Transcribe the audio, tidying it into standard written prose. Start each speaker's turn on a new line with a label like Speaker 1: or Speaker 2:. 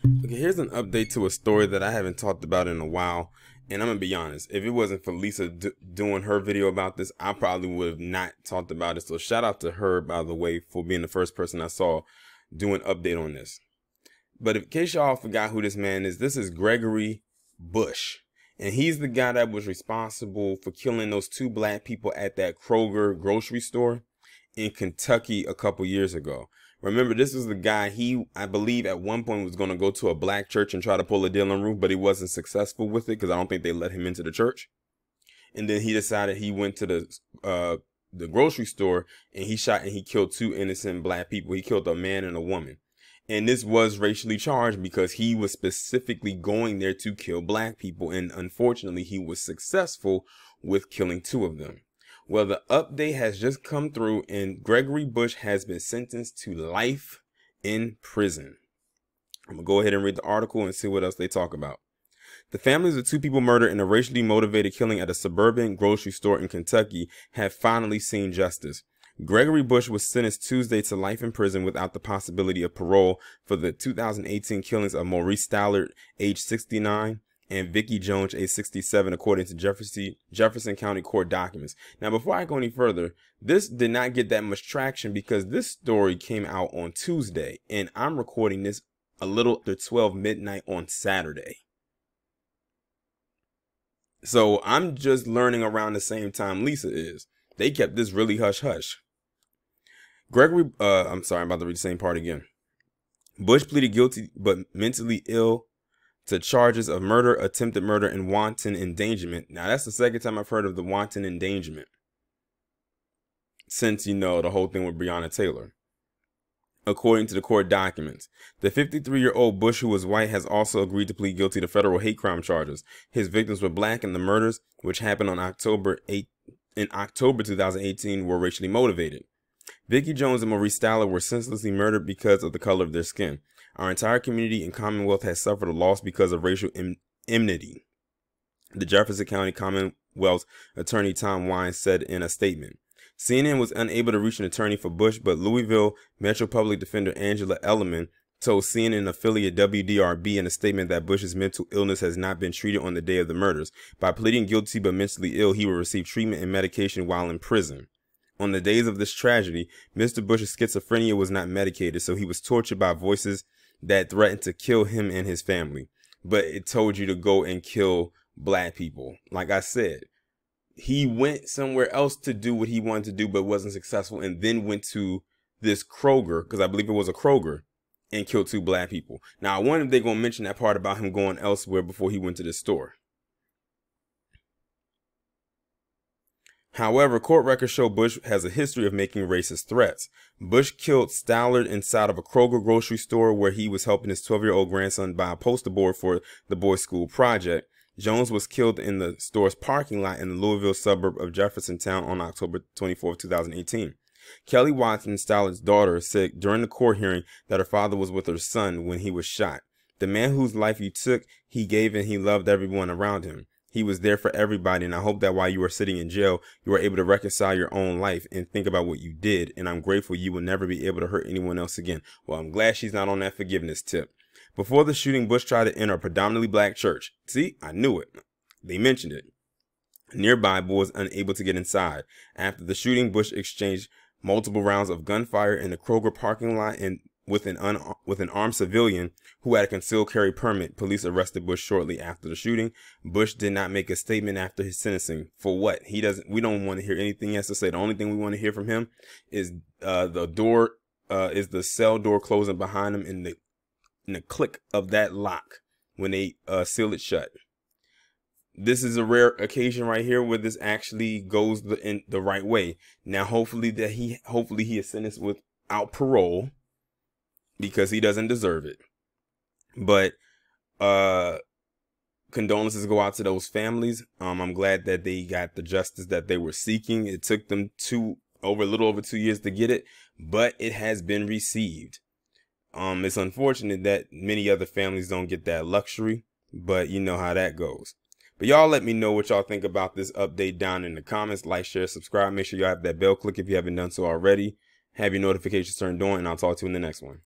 Speaker 1: Okay, here's an update to a story that I haven't talked about in a while. And I'm going to be honest, if it wasn't for Lisa doing her video about this, I probably would have not talked about it. So shout out to her, by the way, for being the first person I saw do an update on this. But in case y'all forgot who this man is, this is Gregory Bush. And he's the guy that was responsible for killing those two black people at that Kroger grocery store in Kentucky a couple years ago. Remember, this was the guy, I believe at one point was going to go to a black church and try to pull a deal on roof, but he wasn't successful with it because I don't think they let him into the church. And then he decided he went to the grocery store and he shot and he killed two innocent black people. He killed a man and a woman. And this was racially charged because he was specifically going there to kill black people. And unfortunately, he was successful with killing two of them. Well, the update has just come through and Gregory Bush has been sentenced to life in prison. I'm going to go ahead and read the article and see what else they talk about. The families of two people murdered in a racially motivated killing at a suburban grocery store in Kentucky have finally seen justice. Gregory Bush was sentenced Tuesday to life in prison without the possibility of parole for the 2018 killings of Maurice Stallard, age 69, and Vicky Jones, age 67, according to Jefferson County Court documents. Now, before I go any further, this did not get that much traction because this story came out on Tuesday, and I'm recording this a little after 12 midnight on Saturday. So I'm just learning around the same time Lisa is. They kept this really hush-hush. I'm sorry, I'm about to read the same part again. Bush pleaded guilty but mentally ill to charges of murder, attempted murder, and wanton endangerment. Now, that's the second time I've heard of the wanton endangerment since, the whole thing with Breonna Taylor. According to the court documents, the 53-year-old Bush, who was white, has also agreed to plead guilty to federal hate crime charges. His victims were black, and the murders, which happened on October 2018, were racially motivated. Vicky Jones and Maurice Stallard were senselessly murdered because of the color of their skin. Our entire community and Commonwealth has suffered a loss because of racial enmity, the Jefferson County Commonwealth's attorney Tom Wines said in a statement. CNN was unable to reach an attorney for Bush, but Louisville Metro Public Defender Angela Elliman told CNN affiliate WDRB in a statement that Bush's mental illness has not been treated on the day of the murders. By pleading guilty but mentally ill, he will receive treatment and medication while in prison. On the days of this tragedy, Mr. Bush's schizophrenia was not medicated, so he was tortured by voices that threatened to kill him and his family. But it told you to go and kill black people. Like I said, he went somewhere else to do what he wanted to do, but wasn't successful, and then went to this Kroger, because I believe it was a Kroger, and killed two black people. Now, I wonder if they're going to mention that part about him going elsewhere before he went to this store. However, court records show Bush has a history of making racist threats. Bush killed Stallard inside of a Kroger grocery store where he was helping his 12-year-old grandson buy a poster board for the boys' school project. Jones was killed in the store's parking lot in the Louisville suburb of Jeffersontown on October 24, 2018. Kelly Watson, Stallard's daughter, said during the court hearing that her father was with her son when he was shot. The man whose life you took, he gave and he loved everyone around him. He was there for everybody, and I hope that while you were sitting in jail, you were able to reconcile your own life and think about what you did, and I'm grateful you will never be able to hurt anyone else again. Well, I'm glad she's not on that forgiveness tip. Before the shooting, Bush tried to enter a predominantly black church. See, I knew it. They mentioned it. Nearby, Bush was unable to get inside. After the shooting, Bush exchanged multiple rounds of gunfire in the Kroger parking lot and with an armed civilian who had a concealed carry permit. Police arrested Bush shortly after the shooting. Bush did not make a statement after his sentencing. For what? We don't want to hear anything he has to say. The only thing we want to hear from him is the cell door closing behind him and the click of that lock when they seal it shut. This is a rare occasion right here where this actually goes in the right way. Now, hopefully he is sentenced without parole, because he doesn't deserve it. But condolences go out to those families. I'm glad that they got the justice that they were seeking. It took them a little over 2 years to get it, but it has been received. It's unfortunate that many other families don't get that luxury, but you know how that goes. But y'all let me know what y'all think about this update down in the comments. Like, share, subscribe. Make sure y'all have that bell click if you haven't done so already. Have your notifications turned on, and I'll talk to you in the next one.